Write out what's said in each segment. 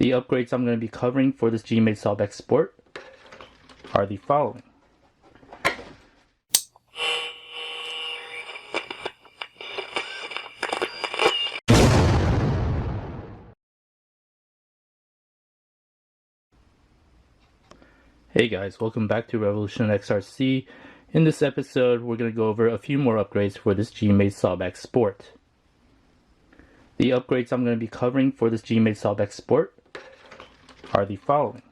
The upgrades I'm going to be covering for this GMADE Sawback Sport are the following. Hey guys, welcome back to Revolution XRC. In this episode, we're going to go over a few more upgrades for this GMADE Sawback Sport. The upgrades I'm going to be covering for this GMADE Sawback Sport are the following.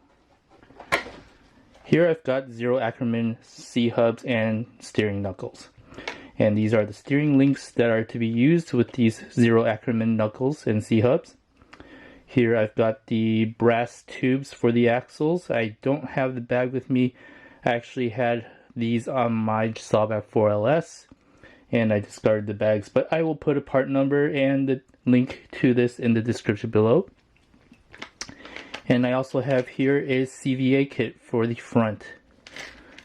Here I've got 0 Ackerman C-hubs and steering knuckles. And these are the steering links that are to be used with these 0 Ackerman knuckles and C-hubs. Here I've got the brass tubes for the axles. I don't have the bag with me. I actually had these on my Sawback 4LS and I discarded the bags, but I will put a part number and the link to this in the description below. And I also have here a CVA kit for the front.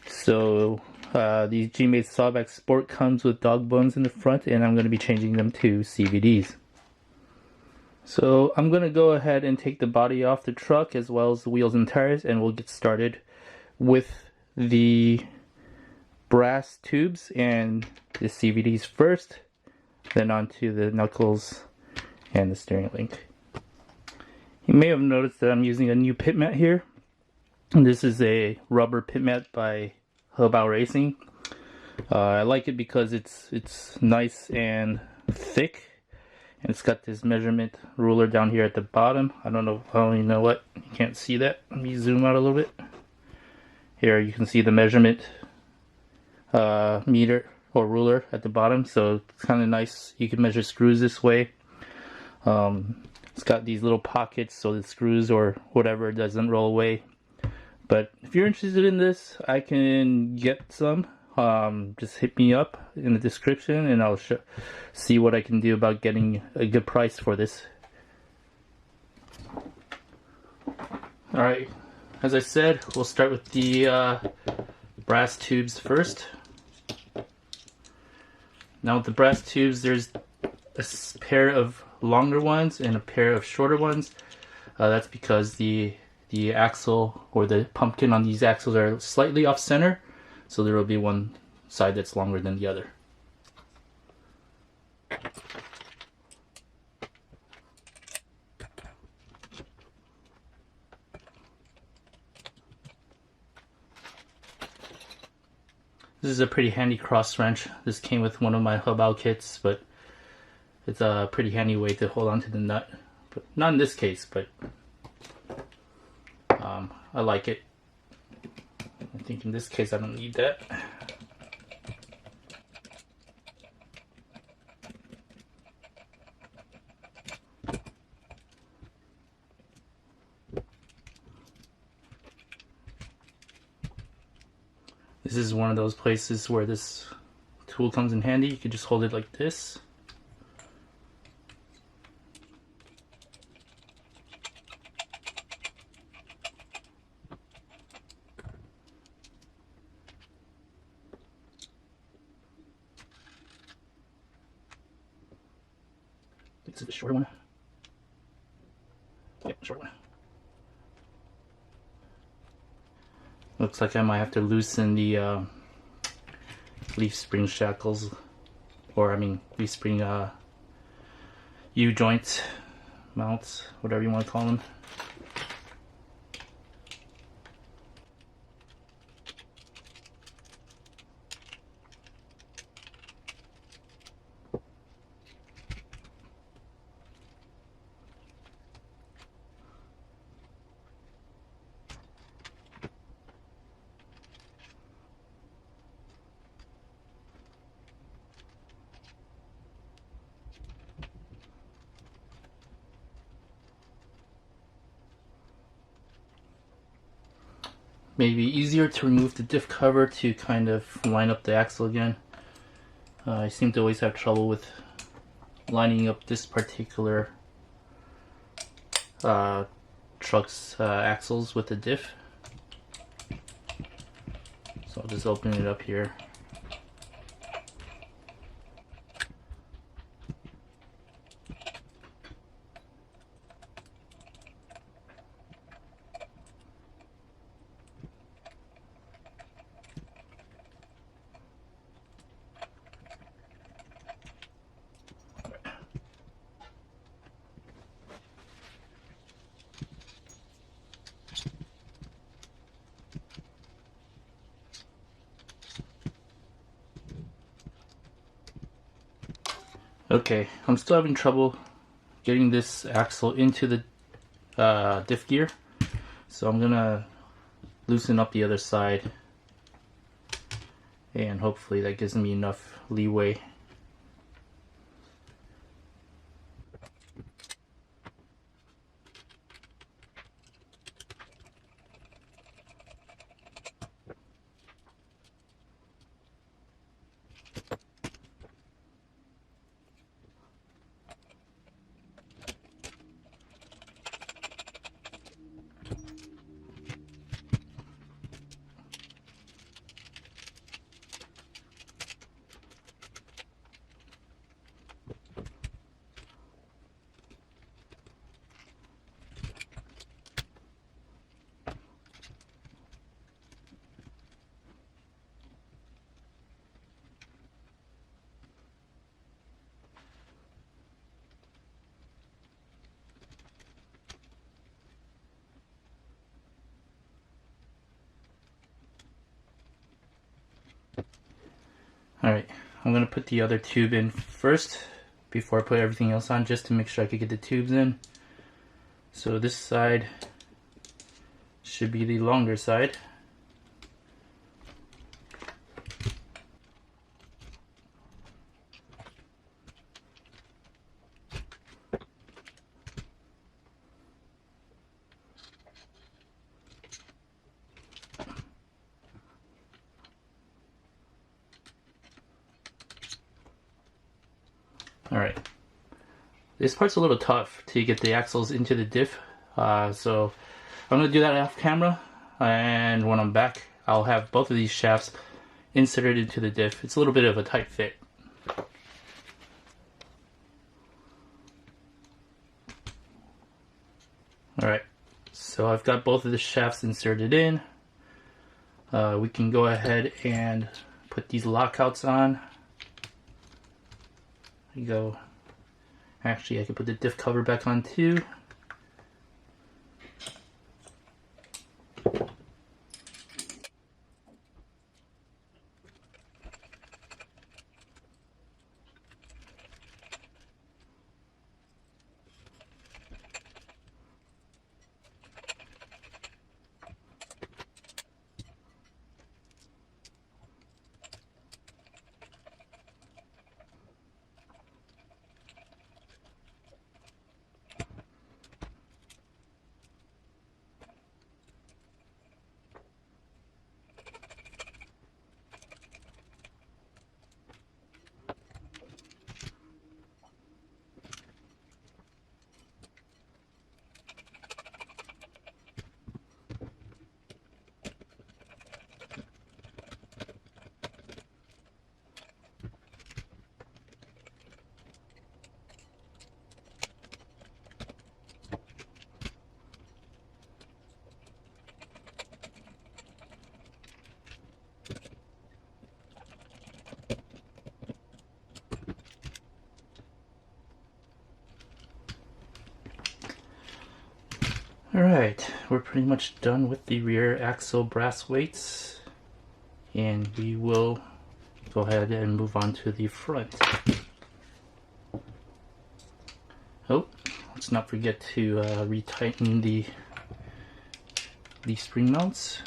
So the GMADE Sawback Sport comes with dog bones in the front, and I'm going to be changing them to CVDs. So I'm going to go ahead and take the body off the truck as well as the wheels and tires, and we'll get started with the brass tubes and the CVDs first, then onto the knuckles and the steering link. You may have noticed that I'm using a new pit mat here. This is a rubber pit mat by Hubao Racing. I like it because it's nice and thick, and it's got this measurement ruler down here at the bottom. I don't know what, you can't see that. Let me zoom out a little bit. Here you can see the measurement meter or ruler at the bottom, so it's kind of nice. You can measure screws this way. It's got these little pockets so the screws or whatever doesn't roll away. But if you're interested in this, I can get some. Just hit me up in the description and I'll see what I can do about getting a good price for this. Alright, as I said, we'll start with the brass tubes first. Now with the brass tubes, there's a pair of longer ones and a pair of shorter ones. That's because the axle or the pumpkin on these axles are slightly off center, so there will be one side that's longer than the other. This is a pretty handy cross wrench. This came with one of my Hubao kits, but it's a pretty handy way to hold on to the nut. But not in this case, but I like it. I think in this case I don't need that. This is one of those places where this tool comes in handy. You can just hold it like this. This is the short one. Yep, short one. Looks like I might have to loosen the leaf spring shackles, or leaf spring U-joints, mounts, whatever you want to call them. Maybe easier to remove the diff cover to kind of line up the axle again. I seem to always have trouble with lining up this particular truck's axles with the diff. So I'll just open it up here. Okay, I'm still having trouble getting this axle into the diff gear, so I'm gonna loosen up the other side, and hopefully that gives me enough leeway. Alright, I'm gonna put the other tube in first before I put everything else on, just to make sure I could get the tubes in. So this side should be the longer side. Alright, this part's a little tough to get the axles into the diff, so I'm going to do that off camera, and when I'm back I'll have both of these shafts inserted into the diff. It's a little bit of a tight fit. Alright, so I've got both of the shafts inserted in. We can go ahead and put these lockouts on. There you go. Actually, I could put the diff cover back on too. Alright, we're pretty much done with the rear axle brass weights, and we will go ahead and move on to the front. Oh, let's not forget to retighten the spring mounts.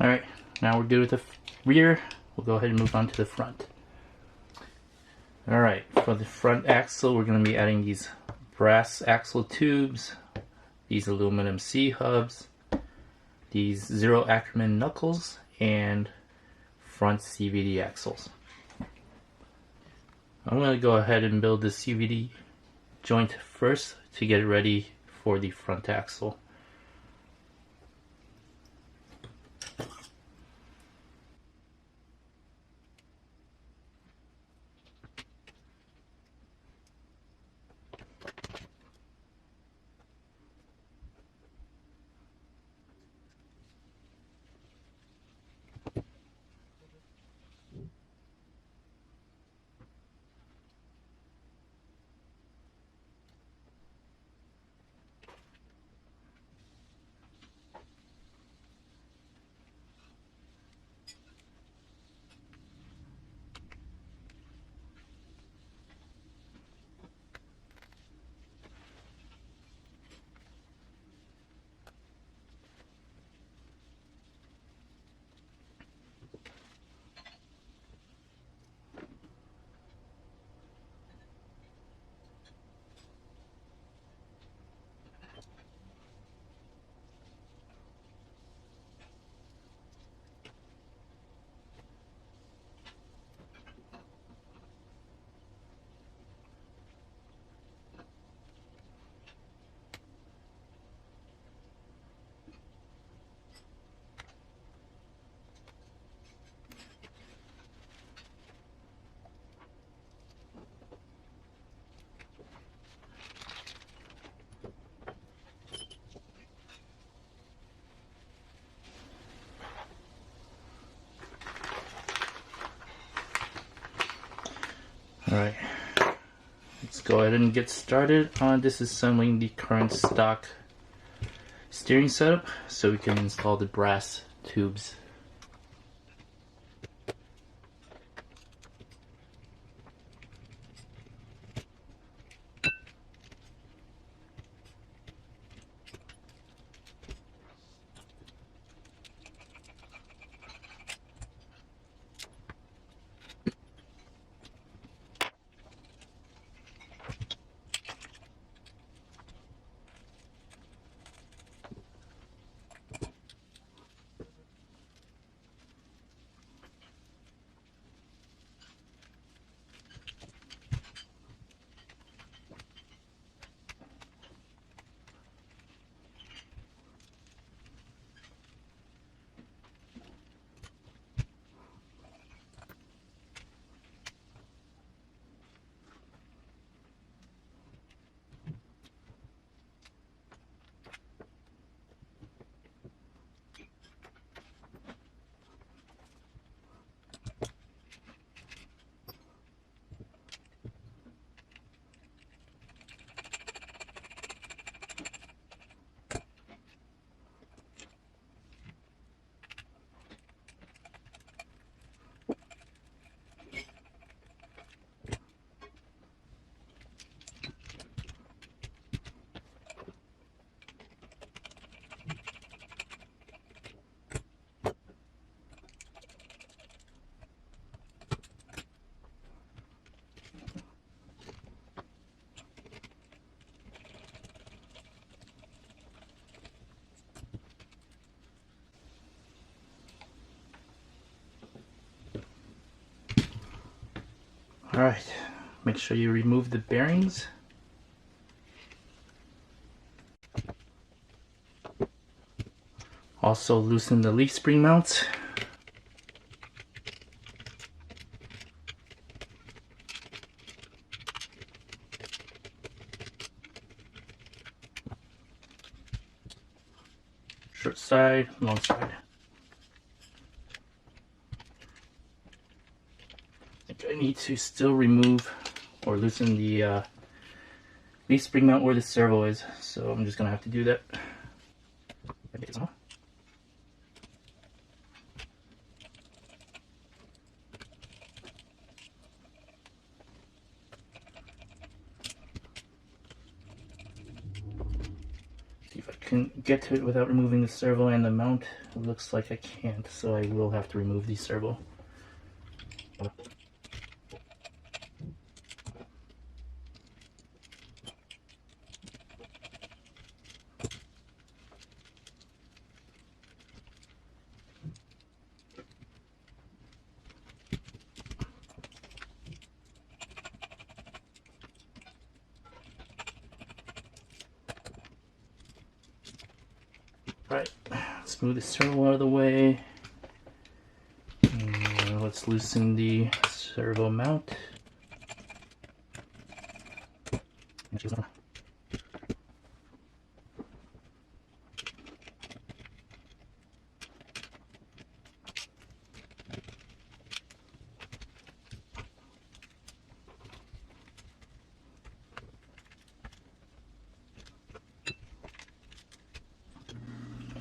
Alright, now we're good with the rear. We'll go ahead and move on to the front. Alright, for the front axle, we're going to be adding these brass axle tubes, these aluminum C-hubs, these 0 Ackerman knuckles, and front CVD axles. I'm going to go ahead and build the CVD joint first to get it ready for the front axle. Alright, let's go ahead and get started on disassembling the current stock steering setup so we can install the brass tubes. Alright, make sure you remove the bearings. Also loosen the leaf spring mounts. Short side, long side. I think I need to still remove or loosen the leaf spring mount where the servo is, so I'm just gonna have to do that. See if I can get to it without removing the servo and the mount. It looks like I can't, so I will have to remove the servo. Right, let's move the servo out of the way. And let's loosen the servo mount.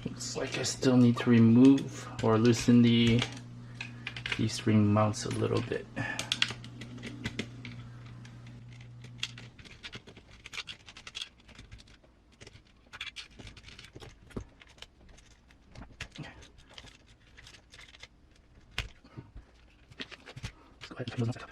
Looks like I still need to remove or loosen the spring mounts a little bit. Let's go ahead and close that up.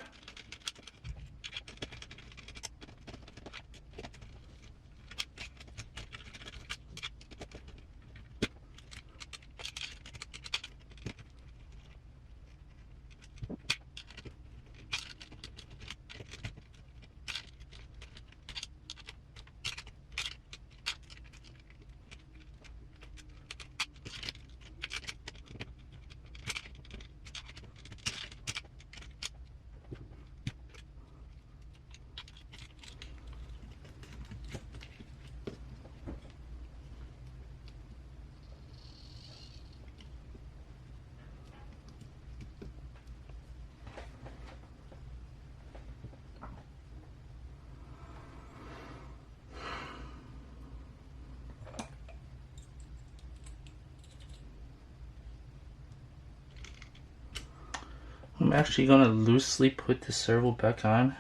I'm actually going to loosely put the servo back on,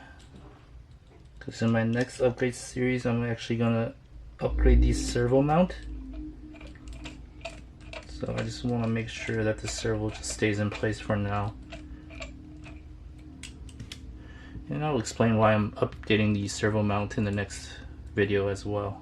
because in my next upgrade series I'm actually going to upgrade the servo mount. So I just want to make sure that the servo just stays in place for now. And I'll explain why I'm updating the servo mount in the next video as well.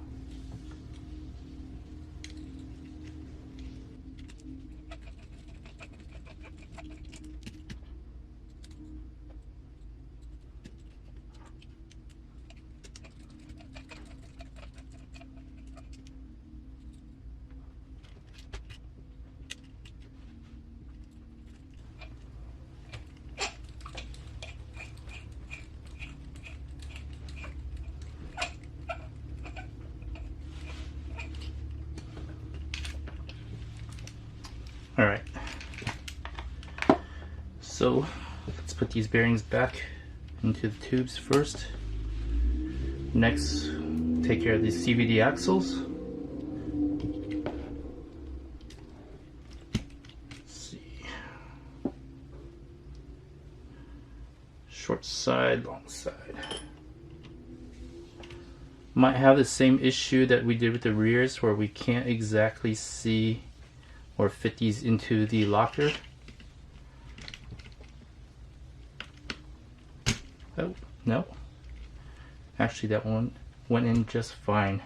Alright, so let's put these bearings back into the tubes first. Next, take care of these CVD axles. Let's see. Short side, long side. Might have the same issue that we did with the rears, where we can't exactly see or fit these into the locker. Oh, no. Actually, that one went in just fine.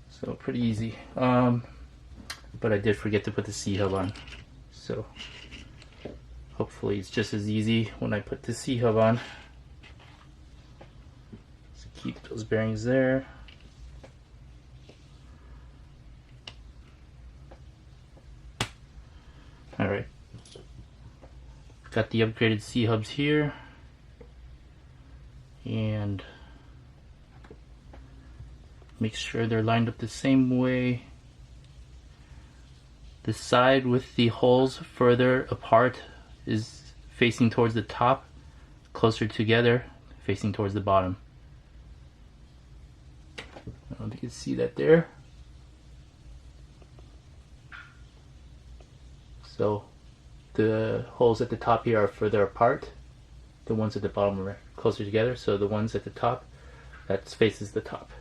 So pretty easy. But I did forget to put the C-hub on. So hopefully it's just as easy when I put the C-hub on. So keep those bearings there. Alright, got the upgraded C-hubs here, and make sure they're lined up the same way. The side with the holes further apart is facing towards the top, closer together facing towards the bottom. I don't know if you can see that there. So the holes at the top here are further apart. The ones at the bottom are closer together. So the ones at the top, that faces the top.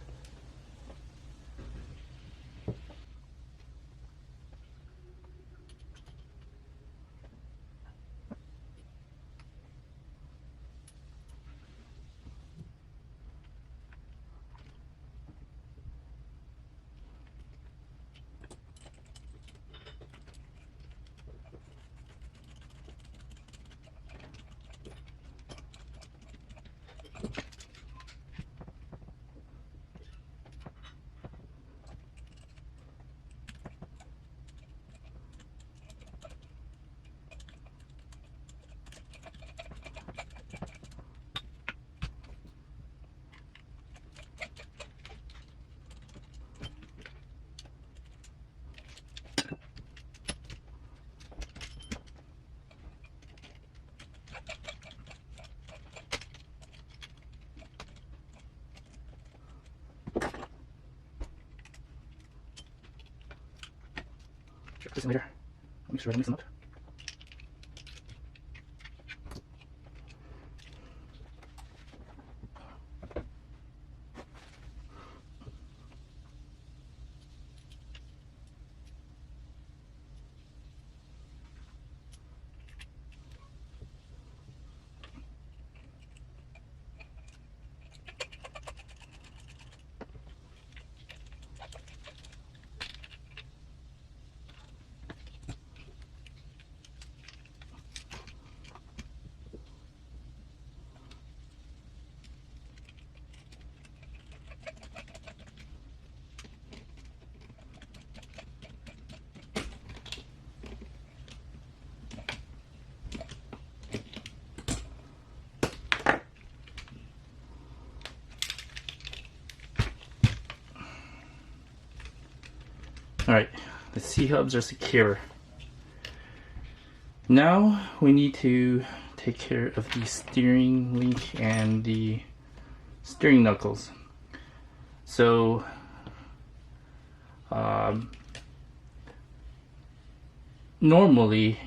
Check this in later. Make sure I mix them up. Alright, the C-hubs are secure. Now we need to take care of the steering link and the steering knuckles. So normally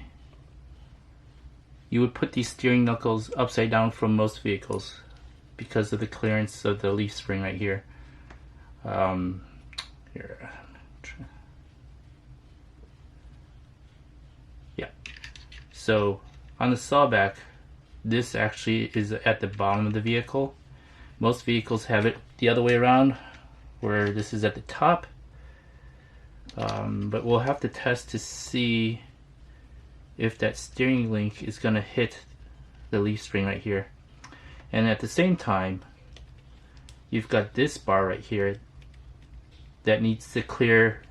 you would put these steering knuckles upside down from most vehicles because of the clearance of the leaf spring right here. Here. Yeah. So on the Sawback, this actually is at the bottom of the vehicle. Most vehicles have it the other way around, where this is at the top. But we'll have to test to see if that steering link is going to hit the leaf spring right here. And at the same time, you've got this bar right here that needs to clear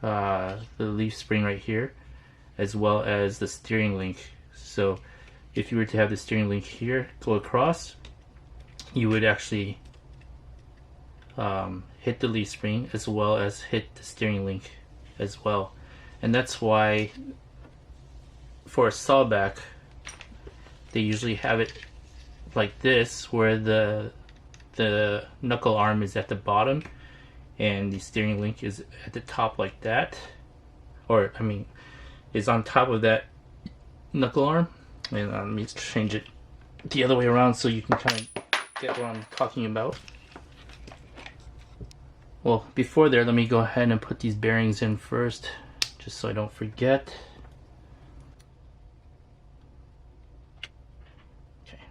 the leaf spring right here, as well as the steering link. So if you were to have the steering link here go across, you would actually hit the leaf spring as well as hit the steering link as well. And that's why for a Sawback they usually have it like this, where the knuckle arm is at the bottom and the steering link is at the top like that, or I mean is on top of that knuckle arm. And let me change it the other way around so you can kind of get what I'm talking about. Well, before there, let me go ahead and put these bearings in first, just so I don't forget. Okay.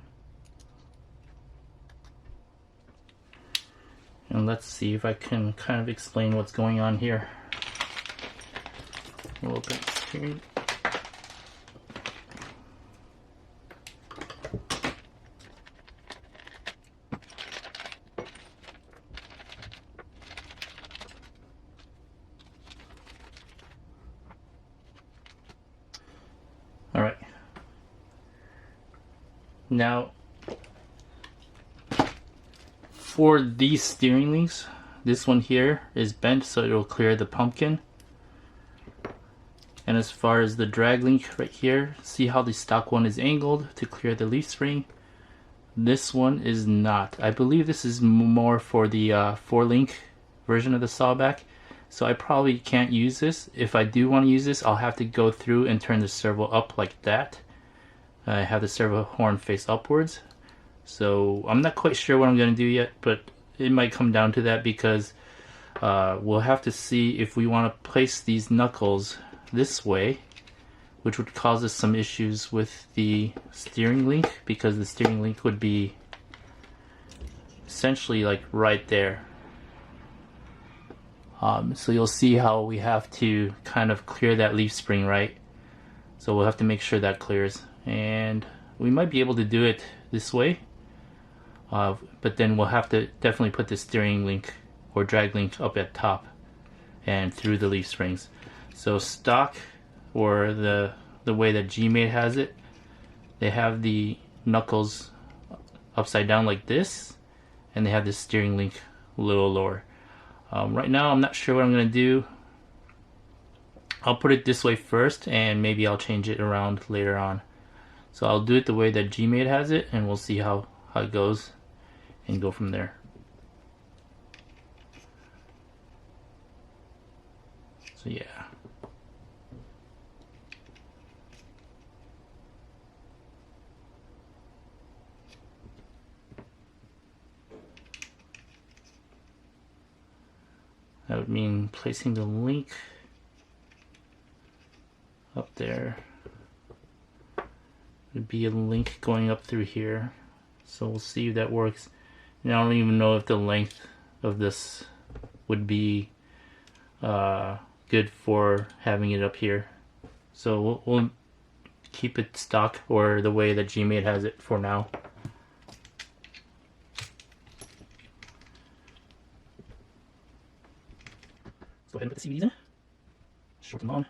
And let's see if I can kind of explain what's going on here. We'll open the screen. Alright. Now, for these steering links, this one here is bent so it will clear the pumpkin. And as far as the drag link right here, see how the stock one is angled to clear the leaf spring? This one is not. I believe this is more for the 4-link version of the Sawback. So I probably can't use this. If I do want to use this, I'll have to go through and turn the servo up like that. I have the servo horn face upwards. So I'm not quite sure what I'm going to do yet, but it might come down to that, because we'll have to see if we want to place these knuckles this way, which would cause us some issues with the steering link, because the steering link would be essentially like right there. So you'll see how we have to kind of clear that leaf spring, right? So we'll have to make sure that clears, and we might be able to do it this way, but then we'll have to definitely put the steering link or drag link up at top and through the leaf springs. So stock, or the way that GMADE has it, they have the knuckles upside down like this, and they have the steering link a little lower. Right now I'm not sure what I'm going to do. I'll put it this way first, and maybe I'll change it around later on. So I'll do it the way that GMADE has it, and we'll see how it goes and go from there. So yeah. That would mean placing the link up there. Would be a link going up through here. So we'll see if that works. And I don't even know if the length of this would be good for having it up here. So we'll keep it stock, or the way that GMADE has it for now. Let's go ahead and put the CVDs in. Short them on.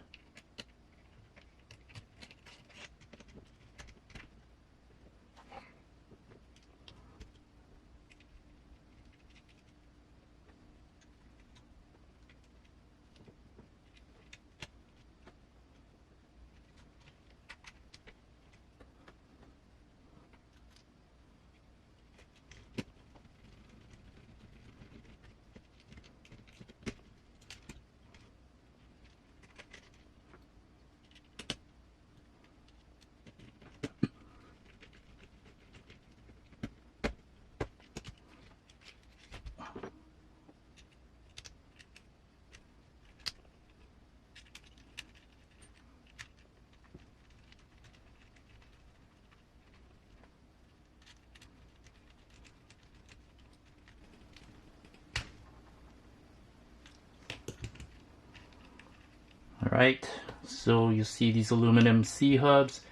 Alright, so you see these aluminum C-hubs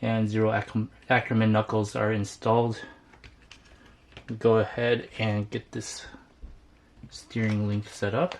and zero Ackerman knuckles are installed. Go ahead and get this steering link set up.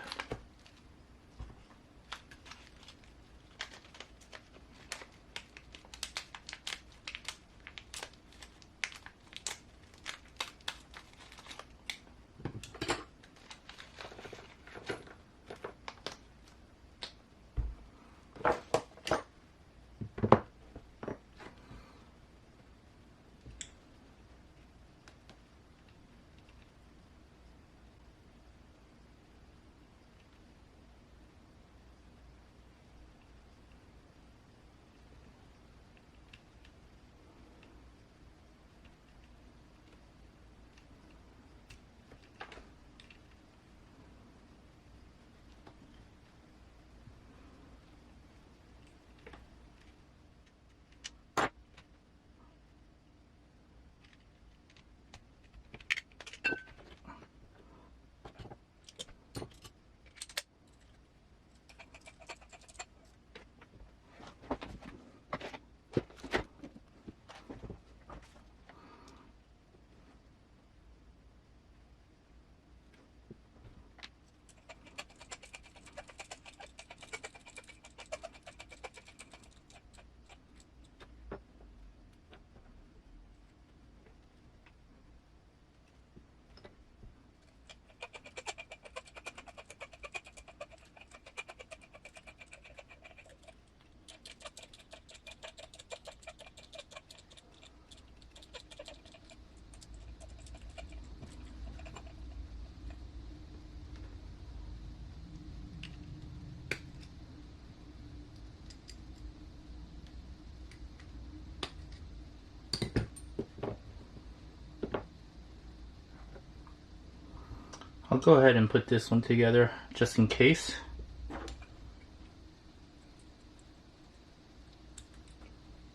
I'll go ahead and put this one together just in case.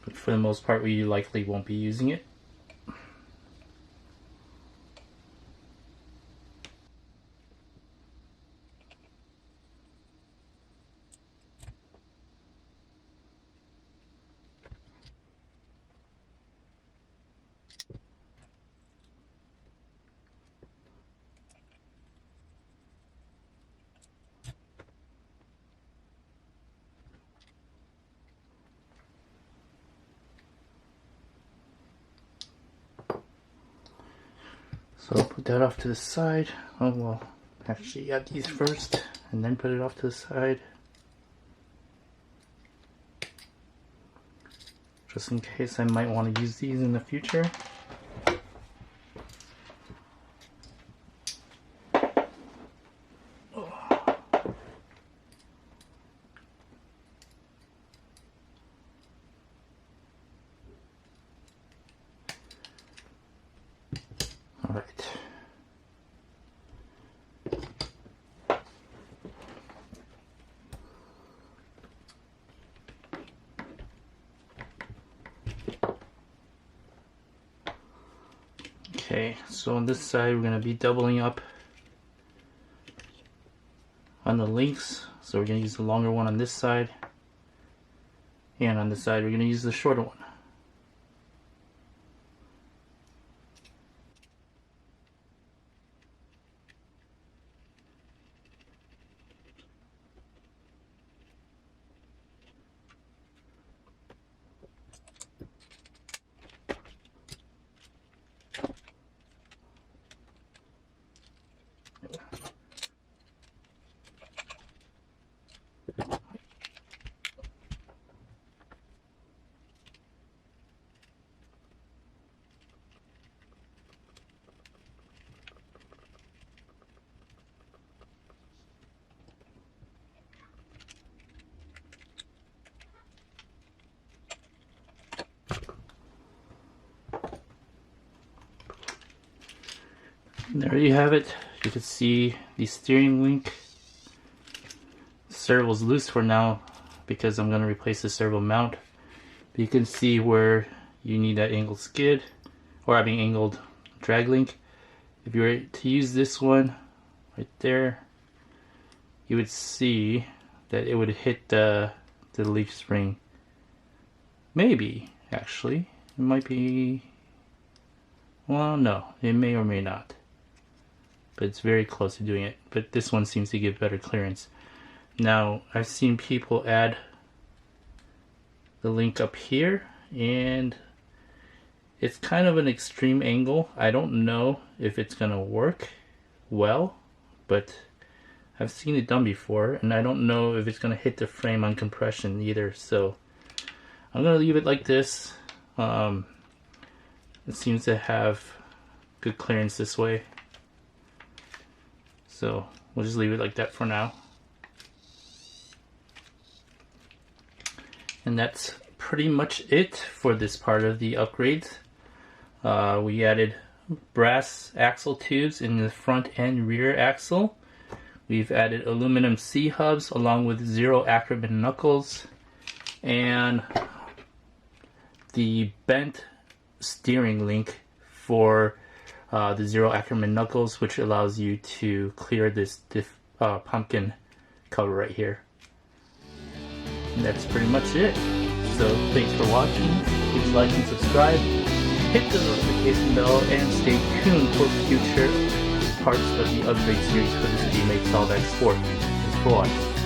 But for the most part, we likely won't be using it. So I'll put that off to the side. Oh well, actually add these first and then put it off to the side. Just in case I might want to use these in the future. Alright. Okay, so on this side we're going to be doubling up on the links. So we're going to use the longer one on this side, and on this side we're going to use the shorter one. And there you have it. You can see the steering link. The servo's loose for now because I'm going to replace the servo mount. But you can see where you need that angled skid, or I mean angled drag link. If you were to use this one right there, you would see that it would hit the leaf spring. Maybe, actually. It might be... Well, no. It may or may not. But it's very close to doing it. But this one seems to give better clearance. Now, I've seen people add the link up here, and it's kind of an extreme angle. I don't know if it's going to work well, but I've seen it done before, and I don't know if it's going to hit the frame on compression either. So I'm going to leave it like this. It seems to have good clearance this way. So we'll just leave it like that for now. And that's pretty much it for this part of the upgrades. We added brass axle tubes in the front and rear axle. We've added aluminum C-hubs along with 0 Ackerman knuckles, and the bent steering link for the 0 Ackerman knuckles, which allows you to clear this pumpkin cover right here. And that's pretty much it. So thanks for watching. Please like and subscribe. Hit the notification bell and stay tuned for future parts of the upgrade series for this GMADE Sawback Sport. Thanks for watching.